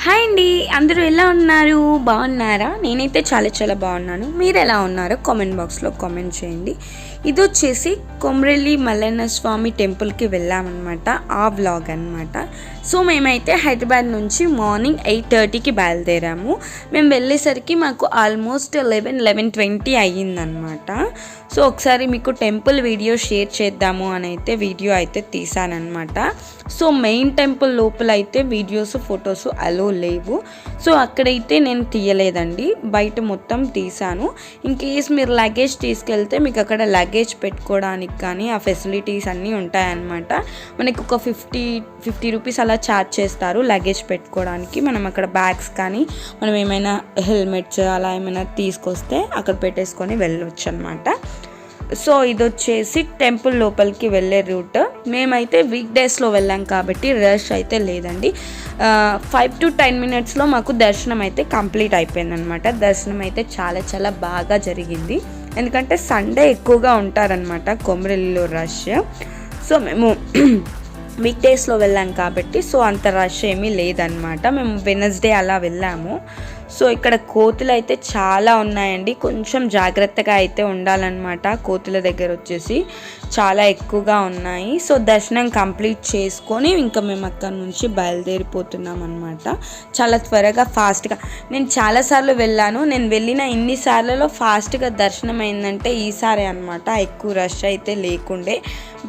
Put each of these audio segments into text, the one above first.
Hi అండి, అందరూ ఎలా ఉన్నారు? బాగున్నారా? నేనైతే చాలా చాలా బాగున్నాను. మీరు ఎలా ఉన్నారో కామెంట్ బాక్స్లో కామెంట్ చేయండి. ఇది వచ్చేసి కొమ్రెల్లి మల్లన్న స్వామి టెంపుల్కి వెళ్ళామన్నమాట. ఆ వ్లాగ్ అనమాట. సో మేమైతే హైదరాబాద్ నుంచి మార్నింగ్ 8:30కి బయలుదేరాము. మేము వెళ్ళేసరికి మాకు ఆల్మోస్ట్ 11:20 అయ్యిందనమాట. సో ఒకసారి మీకు టెంపుల్ వీడియో షేర్ చేద్దాము అని అయితే వీడియో అయితే తీసానమాట. సో మెయిన్ టెంపుల్ లోపల అయితే వీడియోస్ ఫొటోస్ అలో లేవు. సో అక్కడైతే నేను తీయలేదండి, బయట మొత్తం తీసాను. ఇన్ కేస్ మీరు లగేజ్ తీసుకెళ్తే మీకు అక్కడ లగేజ్ పెట్టుకోవడానికి కానీ ఆ ఫెసిలిటీస్ అన్నీ ఉంటాయన్నమాట. మనకి ఒక 50 రూపీస్ అలా ఛార్జ్ చేస్తారు లగేజ్ పెట్టుకోవడానికి. మనం అక్కడ బ్యాగ్స్ కానీ మనం ఏమైనా హెల్మెట్స్ అలా ఏమైనా తీసుకొస్తే అక్కడ పెట్టేసుకొని వెళ్ళొచ్చు అనమాట. సో ఇది వచ్చేసి టెంపుల్ లోపలికి వెళ్ళే రూట్. మేమైతే వీక్ డేస్లో వెళ్ళాం కాబట్టి రష్ అయితే లేదండి. 5 to 10 మినిట్స్లో మాకు దర్శనం అయితే కంప్లీట్ అయిపోయిందనమాట. దర్శనం అయితే చాలా చాలా బాగా జరిగింది, ఎందుకంటే సండే ఎక్కువగా ఉంటారనమాట కొమ్రెల్లిలో రష్. సో మేము వీక్ డేస్లో వెళ్ళాం కాబట్టి సో అంత రష్ ఏమీ లేదనమాట. మేము వెనస్డే అలా వెళ్ళాము. సో ఇక్కడ కోతులు అయితే చాలా ఉన్నాయండి, కొంచెం జాగ్రత్తగా అయితే ఉండాలన్నమాట. కోతుల దగ్గర వచ్చేసి చాలా ఎక్కువగా ఉన్నాయి. సో దర్శనం కంప్లీట్ చేసుకొని ఇంకా మేము అక్కడ నుంచి బయలుదేరిపోతున్నాం అనమాట. చాలా త్వరగా ఫాస్ట్గా. నేను చాలాసార్లు వెళ్ళాను, నేను వెళ్ళిన ఇన్నిసార్లలో ఫాస్ట్గా దర్శనం అయిందంటే ఈసారి అనమాట. ఎక్కువ రష్ అయితే లేకుండే,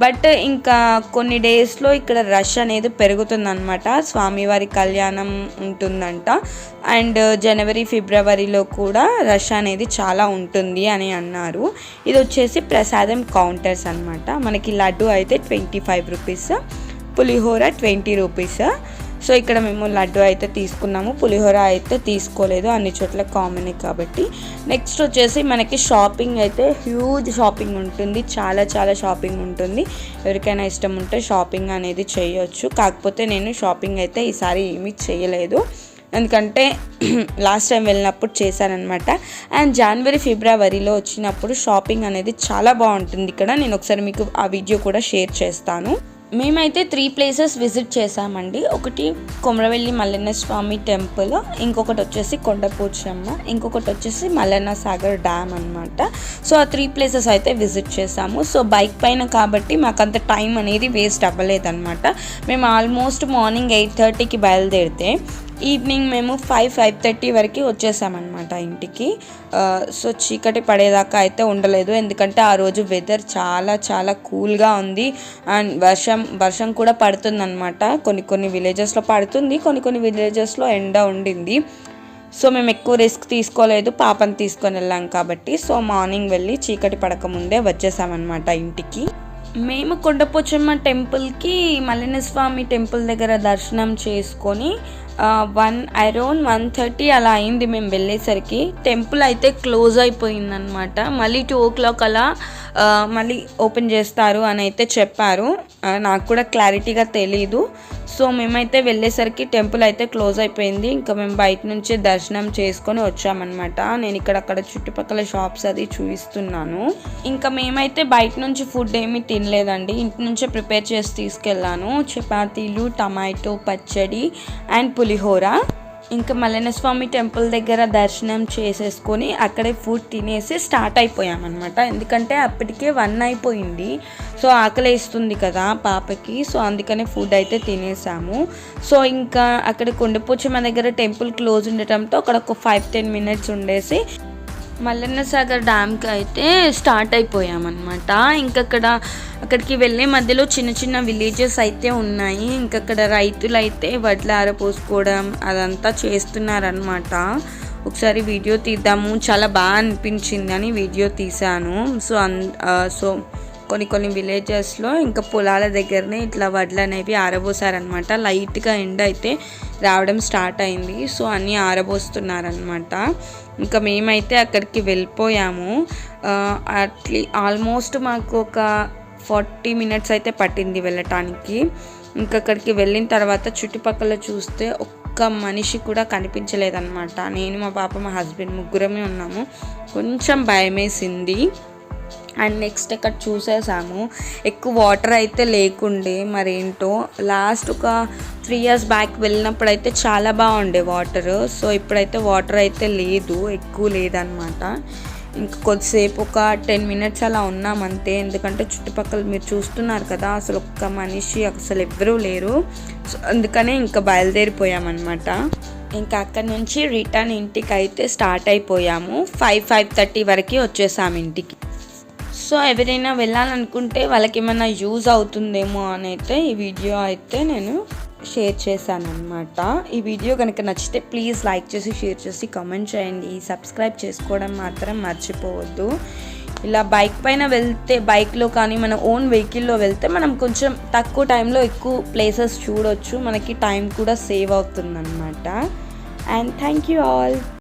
బట్ ఇంకా కొన్ని డేస్లో ఇక్కడ రష్ అనేది పెరుగుతుందన్నమాట. స్వామివారి కళ్యాణం ఉంటుందంట, అండ్ జనవరి ఫిబ్రవరిలో కూడా రష్ అనేది చాలా ఉంటుంది అని అన్నారు. ఇది వచ్చేసి ప్రసాదం కౌంటర్స్ అనమాట. మనకి లడ్డు అయితే 25 రూపీస్, పులిహోర 20 రూపీస్. సో ఇక్కడ మేము లడ్డు అయితే తీసుకున్నాము, పులిహోర అయితే తీసుకోలేదు, అన్ని చోట్ల కామన్ కాబట్టి. నెక్స్ట్ వచ్చేసి మనకి షాపింగ్ అయితే హ్యూజ్ షాపింగ్ ఉంటుంది, చాలా చాలా షాపింగ్ ఉంటుంది. ఎవరికైనా ఇష్టం ఉంటే షాపింగ్ అనేది చేయొచ్చు. కాకపోతే నేను షాపింగ్ అయితే ఈసారి ఏమీ చేయలేదు, ఎందుకంటే లాస్ట్ టైం వెళ్ళినప్పుడు చేశానమాట. అండ్ జనవరి ఫిబ్రవరిలో వచ్చినప్పుడు షాపింగ్ అనేది చాలా బాగుంటుంది ఇక్కడ. నేను ఒకసారి మీకు ఆ వీడియో కూడా షేర్ చేస్తాను. మేమైతే 3 ప్లేసెస్ విజిట్ చేసామండి. ఒకటి కొమరవెల్లి మల్లన్న స్వామి టెంపుల్, ఇంకొకటి వచ్చేసి కొండపోచమ్మ, ఇంకొకటి వచ్చేసి మల్లన్న సాగర్ డ్యామ్ అనమాట. సో ఆ 3 ప్లేసెస్ అయితే విజిట్ చేసాము. సో బైక్ పైన కాబట్టి మాకు అంత టైం అనేది వేస్ట్ అవ్వలేదన్నమాట. మేము ఆల్మోస్ట్ మార్నింగ్ 8:30కి బయలుదేరితే ఈవినింగ్ మేము 5:30 వరకు వచ్చేసామన్నమాట ఇంటికి. సో చీకటి పడేదాకా అయితే ఉండలేదు, ఎందుకంటే ఆ రోజు వెదర్ చాలా చాలా కూల్గా ఉంది. అండ్ వర్షం కూడా పడుతుందన్నమాట. కొన్ని విలేజెస్లో పడుతుంది, కొన్ని విలేజెస్లో ఎండ ఉండింది. సో మేము ఎక్కువ రిస్క్ తీసుకోలేదు, పాపని తీసుకొని వెళ్ళాం కాబట్టి. సో మార్నింగ్ వెళ్ళి చీకటి పడకముందే వచ్చేసామన్నమాట ఇంటికి. మేము కొండపోచమ్మ టెంపుల్కి మల్లన్న స్వామి టెంపుల్ దగ్గర దర్శనం చేసుకొని అరౌండ్ 1:30 అలా అయింది మేము వెళ్ళేసరికి. టెంపుల్ అయితే క్లోజ్ అయిపోయిందనమాట. మళ్ళీ 2 o'clock అలా మళ్ళీ ఓపెన్ చేస్తారు అని అయితే చెప్పారు, నాకు కూడా క్లారిటీగా తెలీదు. సో మేమైతే వెళ్ళేసరికి టెంపుల్ అయితే క్లోజ్ అయిపోయింది. ఇంకా మేము బయట నుంచి దర్శనం చేసుకొని వచ్చామన్నమాట. నేను అక్కడ చుట్టుపక్కల షాప్స్ అది చూపిస్తున్నాను. ఇంకా మేమైతే బయట నుంచి ఫుడ్ ఏమీ తినలేదండి, ఇంటి నుంచే ప్రిపేర్ చేసి తీసుకెళ్ళాను. చపాతీలు, టమాటో పచ్చడి అండ్ పులిహోర. ఇంకా మల్లన్న స్వామి టెంపుల్ దగ్గర దర్శనం చేసేసుకొని అక్కడే ఫుడ్ తినేసి స్టార్ట్ అయిపోయామన్నమాట. ఎందుకంటే అప్పటికే 1 అయిపోయింది. సో ఆకలేస్తుంది కదా పాపకి, సో అందుకనే ఫుడ్ అయితే తినేసాము. సో ఇంకా అక్కడ కొండపోచమ్మ దగ్గర టెంపుల్ క్లోజ్ ఉండటంతో అక్కడ ఒక 5-10 మినిట్స్ ఉండేసి మల్లన్న సాగర్ డ్యామ్కి అయితే స్టార్ట్ అయిపోయామన్నమాట. అక్కడికి వెళ్ళే మధ్యలో చిన్న చిన్న విలేజెస్ అయితే ఉన్నాయి. అక్కడ రైతులు అయితే వడ్లు ఆరపోసుకోవడం అదంతా చేస్తున్నారనమాట. ఒకసారి వీడియో తీద్దాము, చాలా బాగా అనిపించింది అని వీడియో తీసాను. సో కొన్ని విలేజెస్లో ఇంకా పొలాల దగ్గరనే ఇట్లా వడ్లు అనేవి ఆరబోసారనమాట. లైట్గా ఎండ అయితే రావడం స్టార్ట్ అయింది, సో అన్నీ ఆరబోస్తున్నారనమాట. ఇంకా మేమైతే అక్కడికి వెళ్ళిపోయాము. ఆల్మోస్ట్ మాకు ఒక 40 మినిట్స్ అయితే పట్టింది వెళ్ళటానికి. అక్కడికి వెళ్ళిన తర్వాత చుట్టుపక్కల చూస్తే ఒక్క మనిషి కూడా కనిపించలేదన్నమాట. నేను, మా పాప, మా హస్బెండ్ ముగ్గురమే ఉన్నాము. కొంచెం భయమేసింది. అండ్ నెక్స్ట్ ఇక్కడ చూసేసాము, ఎక్కువ వాటర్ అయితే లేకుండే, మరేంటో లాస్ట్ ఒక 3 years బ్యాక్ వెళ్ళినప్పుడు అయితే చాలా బాగుండే వాటర్. సో ఇప్పుడైతే వాటర్ అయితే లేదు, ఎక్కువ లేదనమాట. ఇంకా కొద్దిసేపు ఒక 10 minutes అలా ఉన్నాం అంతే, ఎందుకంటే చుట్టుపక్కల మీరు చూస్తున్నారు కదా, అసలు ఒక్క మనిషి అసలు ఎవ్వరూ లేరు. సో అందుకనే ఇంకా బయలుదేరిపోయామన్నమాట. ఇంకా అక్కడి నుంచి రిటర్న్ ఇంటికి అయితే స్టార్ట్ అయిపోయాము. 5-5:30 వరకు వచ్చేసాము ఇంటికి. సో ఎవరైనా వెళ్ళాలనుకుంటే వాళ్ళకి ఏమైనా యూజ్ అవుతుందేమో అని అయితే ఈ వీడియో అయితే నేను షేర్ చేశాను అనమాట. ఈ వీడియో కనుక నచ్చితే ప్లీజ్ లైక్ చేసి, షేర్ చేసి, కామెంట్ చేయండి. సబ్స్క్రైబ్ చేసుకోవడం మాత్రం మర్చిపోవద్దు. ఇలా బైక్ పైన వెళ్తే, బైక్లో కానీ మన ఓన్ వెహికల్లో వెళ్తే మనం కొంచెం తక్కువ టైంలో ఎక్కువ ప్లేసెస్ చూడొచ్చు, మనకి టైం కూడా సేవ్ అవుతుంది అనమాట. And thank you all.